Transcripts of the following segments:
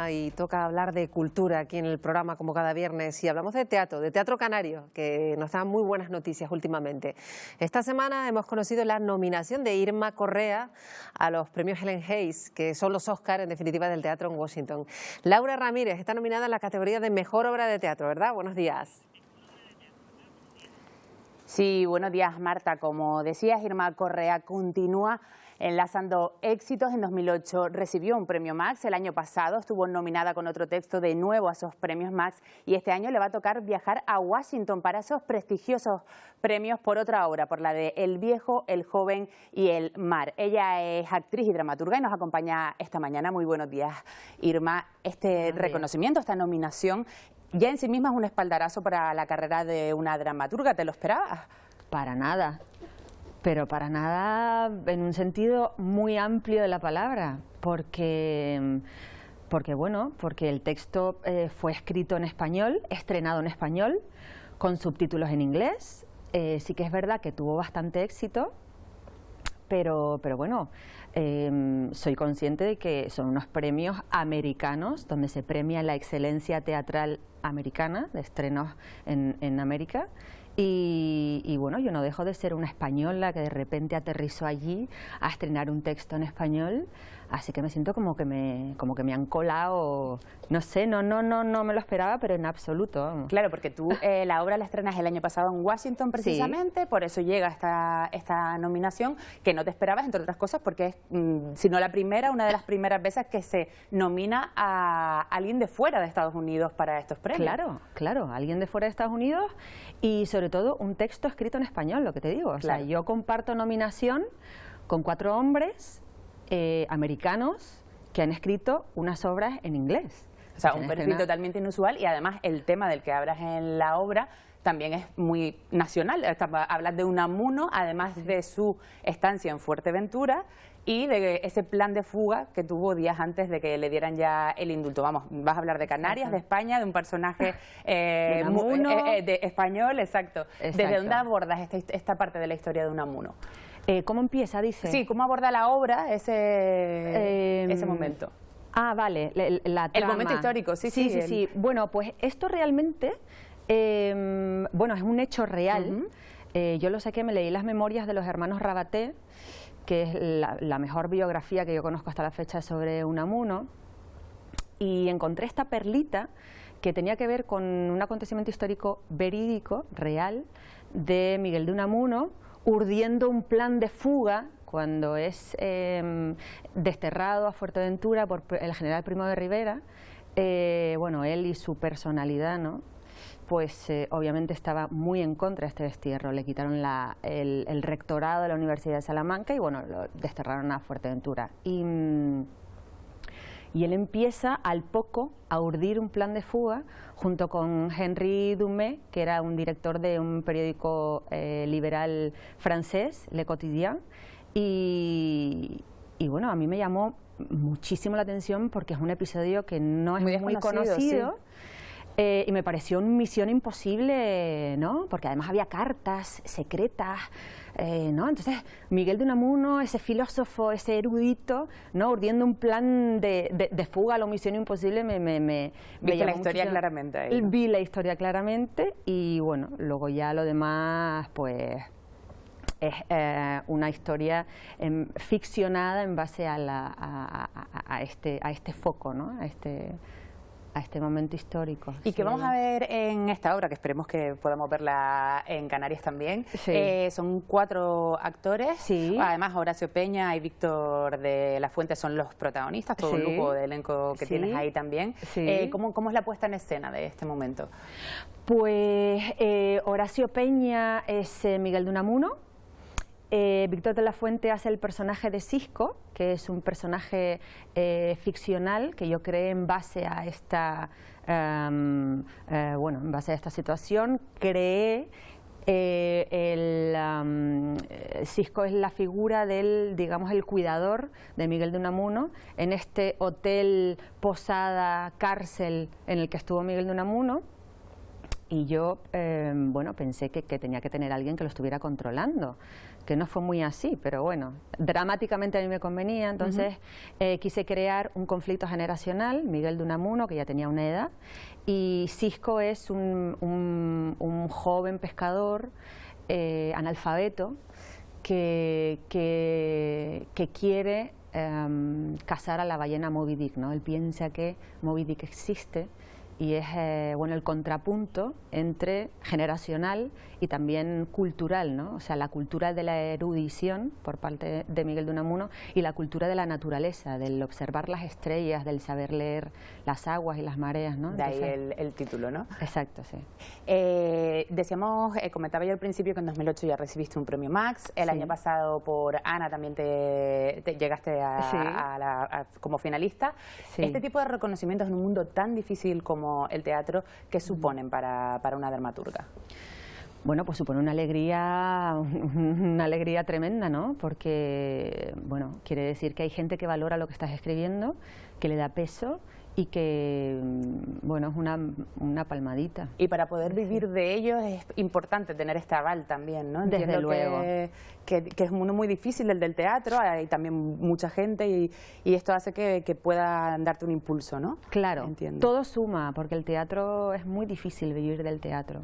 Y toca hablar de cultura aquí en el programa como cada viernes y hablamos de teatro canario, que nos da muy buenas noticias últimamente. Esta semana hemos conocido la nominación de Irma Correa a los premios Helen Hayes, que son los Oscar en definitiva del teatro en Washington. Laura Ramírez está nominada en la categoría de Mejor Obra de Teatro, ¿verdad? Buenos días. Sí, buenos días, Marta. Como decías, Irma Correa continúa enlazando éxitos. En 2008 recibió un premio Max, el año pasado estuvo nominada con otro texto de nuevo a esos premios Max y este año le va a tocar viajar a Washington para esos prestigiosos premios por otra obra, por la de El viejo, el joven y el mar. Ella es actriz y dramaturga y nos acompaña esta mañana. Muy buenos días, Irma. Este reconocimiento, esta nominación, ya en sí misma es un espaldarazo para la carrera de una dramaturga. ¿Te lo esperabas? Para nada. Pero para nada en un sentido muy amplio de la palabra, porque el texto fue escrito en español, estrenado en español, con subtítulos en inglés. Sí que es verdad que tuvo bastante éxito, pero bueno, soy consciente de que son unos premios americanos, donde se premia la excelencia teatral americana, de estrenos en América. Y bueno, yo no dejo de ser una española que de repente aterrizó allí a estrenar un texto en español, así que me siento como que me han colado, no sé, no me lo esperaba, pero en absoluto. Vamos. Claro, porque tú la obra la estrenas el año pasado en Washington precisamente, sí. Por eso llega esta nominación que no te esperabas, entre otras cosas, porque es, si no la primera, una de las primeras veces que se nomina a alguien de fuera de Estados Unidos para estos premios. Claro, alguien de fuera de Estados Unidos y sobre todo un texto escrito en español, lo que te digo. O sea, yo comparto nominación con 4 hombres americanos que han escrito unas obras en inglés. O sea, un perfil totalmente inusual y además el tema del que hablas en la obra también es muy nacional. Hablas de Unamuno, además de su estancia en Fuerteventura y de ese plan de fuga que tuvo días antes de que le dieran ya el indulto. Vamos, vas a hablar de Canarias, de España, de un personaje de español, exacto. ¿Desde dónde abordas esta parte de la historia de Unamuno? ¿Cómo empieza, dice? Sí, ¿cómo aborda la obra ese momento? Ah, vale, la trama. El momento histórico, sí. Bueno, pues esto realmente, es un hecho real. Yo lo saqué, me leí las memorias de los hermanos Rabaté, que es la mejor biografía que yo conozco hasta la fecha sobre Unamuno, y encontré esta perlita que tenía que ver con un acontecimiento histórico verídico, real, de Miguel de Unamuno, urdiendo un plan de fuga cuando es desterrado a Fuerteventura por el general Primo de Rivera. Él y su personalidad, ¿no? Pues obviamente estaba muy en contra de este destierro. Le quitaron el rectorado de la Universidad de Salamanca y bueno, lo desterraron a Fuerteventura. Y él empieza al poco a urdir un plan de fuga junto con Henri Dumais, que era un director de un periódico liberal francés, Le Quotidien, y bueno, a mí me llamó muchísimo la atención porque es un episodio que no es muy conocido. Sí. Y me pareció una misión imposible, ¿no? Porque además había cartas secretas, ¿no? Entonces, Miguel de Unamuno, ese filósofo, ese erudito, ¿no? Urdiendo un plan de fuga a la misión imposible, me vi la historia claramente ahí, ¿no? Vi la historia claramente y, bueno, luego ya lo demás, pues es una historia ficcionada en base a este foco, ¿no? A este momento histórico. Y que vamos a ver en esta obra, que esperemos que podamos verla en Canarias también. Sí. Son 4 actores, sí. Además Horacio Peña y Víctor de la Fuente son los protagonistas, todo el lujo de elenco que tienes ahí también. Sí. ¿Cómo es la puesta en escena de este momento? Pues Horacio Peña es Miguel de Unamuno. Víctor de la Fuente hace el personaje de Cisco, que es un personaje ficcional que yo creé en base a en base a esta situación. Creé Cisco es la figura del, digamos, el cuidador de Miguel de Unamuno en este hotel, posada, cárcel en el que estuvo Miguel de Unamuno. Y yo, bueno, pensé que tenía que tener alguien que lo estuviera controlando, que no fue muy así, pero bueno, dramáticamente a mí me convenía, entonces quise crear un conflicto generacional, Miguel de Unamuno, que ya tenía una edad, y Cisco es un joven pescador analfabeto que quiere cazar a la ballena Moby Dick, ¿no? Él piensa que Moby Dick existe y es bueno, el contrapunto entre generacional y también cultural, ¿no? O sea, la cultura de la erudición por parte de Miguel de Unamuno y la cultura de la naturaleza, del observar las estrellas, del saber leer las aguas y las mareas, ¿no? De ahí el título, ¿no? Exacto, sí. Decíamos, comentaba yo al principio que en 2008 ya recibiste un premio Max, el año pasado por Ana también te llegaste como finalista. Sí. Este tipo de reconocimientos en un mundo tan difícil como el teatro, ¿qué suponen para una dramaturga? Bueno, pues supone una alegría tremenda, ¿no? Porque, bueno, quiere decir que hay gente que valora lo que estás escribiendo, que le da peso y que, bueno, es una palmadita. Y para poder vivir de ello es importante tener este aval también, ¿no? Entiendo desde luego. Que es un mundo muy difícil el del teatro, hay también mucha gente y esto hace que pueda darte un impulso, ¿no? Claro, entiendo. Todo suma, porque el teatro es muy difícil vivir del teatro.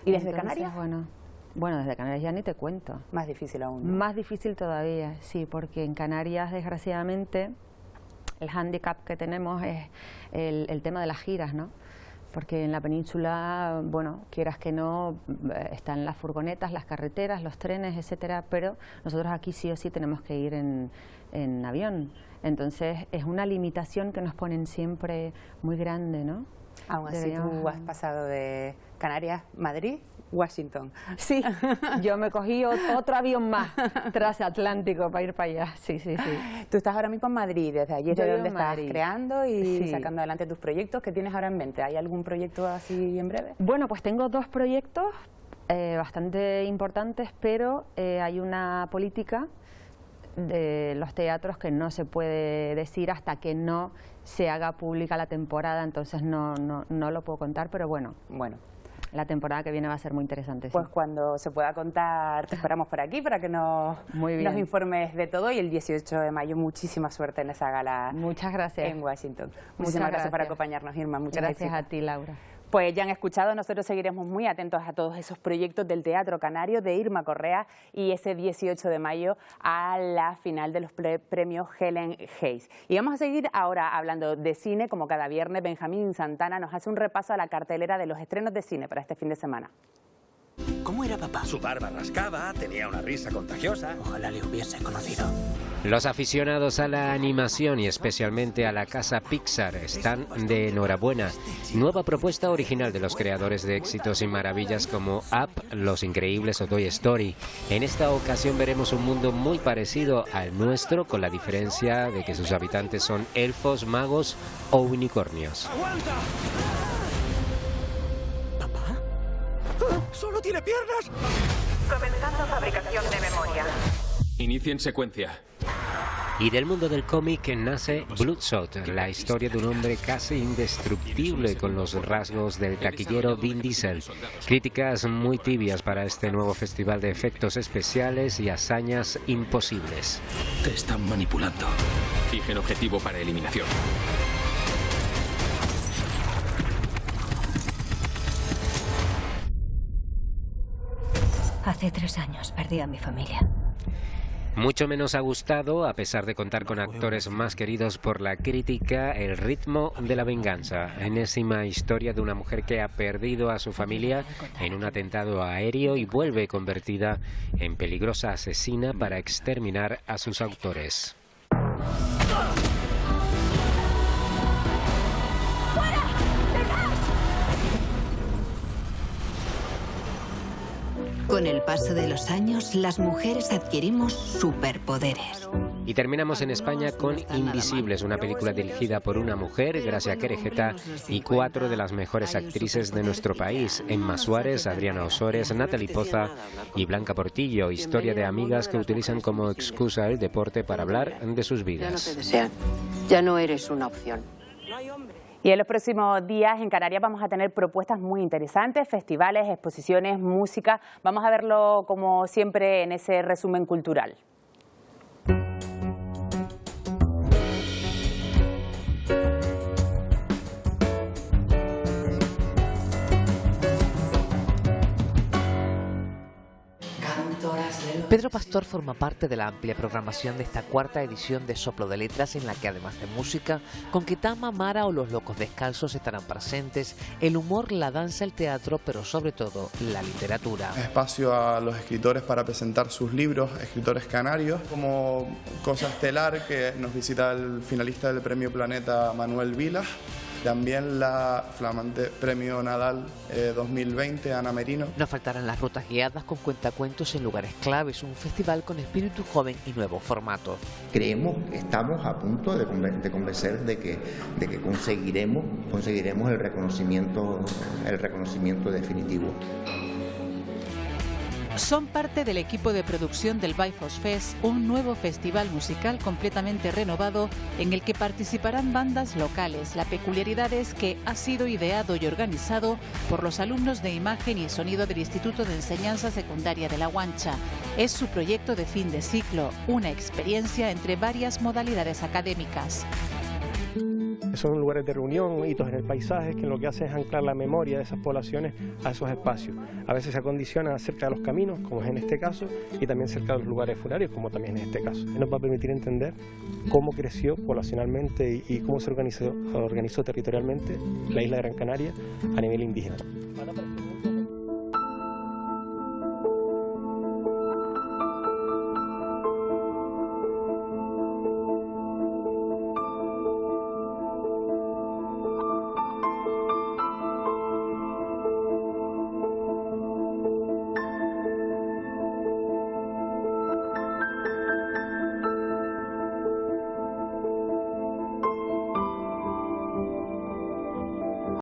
¿Y desde Entonces, Canarias? Bueno, desde Canarias ya ni te cuento. Más difícil aún, ¿no? Más difícil todavía, sí, porque en Canarias, desgraciadamente, el hándicap que tenemos es el tema de las giras, ¿no? Porque en la península, bueno, quieras que no, están las furgonetas, las carreteras, los trenes, etcétera, pero nosotros aquí sí o sí tenemos que ir en avión. Entonces, es una limitación que nos ponen siempre muy grande, ¿no? Aún así, tú has pasado de Canarias, Madrid, Washington. Sí, yo me cogí otro avión más transatlántico para ir para allá, sí. Tú estás ahora mismo en Madrid, desde allí es Yo donde en estás Madrid. creando y Sí. sacando adelante tus proyectos. ¿Qué tienes ahora en mente? ¿Hay algún proyecto así en breve? Bueno, pues tengo dos proyectos bastante importantes, pero hay una política de los teatros que no se puede decir hasta que no se haga pública la temporada, entonces no lo puedo contar, pero bueno, la temporada que viene va a ser muy interesante. Pues sí. cuando se pueda contar, te esperamos por aquí para que nos informes de todo y el 18 de mayo muchísima suerte en esa gala. Muchas gracias. En Washington. Muchísimas gracias por acompañarnos, Irma. Muchas gracias a ti, Laura. Pues ya han escuchado, nosotros seguiremos muy atentos a todos esos proyectos del Teatro Canario de Irma Correa y ese 18 de mayo a la final de los premios Helen Hayes. Y vamos a seguir ahora hablando de cine, como cada viernes Benjamín Santana nos hace un repaso a la cartelera de los estrenos de cine para este fin de semana. ¿Cómo era papá? Su barba rascaba, tenía una risa contagiosa. Ojalá le hubiese conocido. Los aficionados a la animación y especialmente a la casa Pixar están de enhorabuena. Nueva propuesta original de los creadores de éxitos y maravillas como Up, Los Increíbles o Toy Story. En esta ocasión veremos un mundo muy parecido al nuestro, con la diferencia de que sus habitantes son elfos, magos o unicornios. ¡Aguanta! ¿Papá? ¡Solo tiene piernas! Comenzando fabricación de memoria. Inicien secuencia. Y del mundo del cómic nace Bloodshot, la historia de un hombre casi indestructible con los rasgos del taquillero Vin Diesel. Críticas muy tibias para este nuevo festival de efectos especiales y hazañas imposibles. Te están manipulando. Fijen objetivo para eliminación. Hace 3 años perdí a mi familia. Mucho menos ha gustado, a pesar de contar con actores más queridos por la crítica, El ritmo de la venganza, enésima historia de una mujer que ha perdido a su familia en un atentado aéreo y vuelve convertida en peligrosa asesina para exterminar a sus autores. Con el paso de los años, las mujeres adquirimos superpoderes. Y terminamos en España con Invisibles, una película dirigida por una mujer, Gracia Querejeta, y 4 de las mejores actrices de nuestro país, Emma Suárez, Adriana Osores, Natalie Poza y Blanca Portillo, historia de amigas que utilizan como excusa el deporte para hablar de sus vidas. Ya no eres una opción. Y en los próximos días en Canarias vamos a tener propuestas muy interesantes, festivales, exposiciones, música. Vamos a verlo como siempre en ese resumen cultural. Pedro Pastor forma parte de la amplia programación de esta cuarta edición de Soplo de Letras, en la que además de música, Conquetama, Mara o Los Locos Descalzos estarán presentes, el humor, la danza, el teatro, pero sobre todo la literatura. Espacio a los escritores para presentar sus libros, escritores canarios, como cosa estelar que nos visita el finalista del Premio Planeta, Manuel Vilas. También la flamante Premio Nadal 2020, Ana Merino. No faltarán las rutas guiadas con cuentacuentos en lugares claves, un festival con espíritu joven y nuevo formato. Estamos a punto de convencer de que conseguiremos el reconocimiento definitivo. Son parte del equipo de producción del Bifos Fest, un nuevo festival musical completamente renovado en el que participarán bandas locales. La peculiaridad es que ha sido ideado y organizado por los alumnos de Imagen y Sonido del Instituto de Enseñanza Secundaria de La Guancha. Es su proyecto de fin de ciclo, una experiencia entre varias modalidades académicas. Son lugares de reunión, hitos en el paisaje, que lo que hace es anclar la memoria de esas poblaciones a esos espacios. A veces se acondicionan cerca de los caminos, como es en este caso, y también cerca de los lugares funerarios, como también en este caso. Nos va a permitir entender cómo creció poblacionalmente y cómo se organizó territorialmente la isla de Gran Canaria a nivel indígena.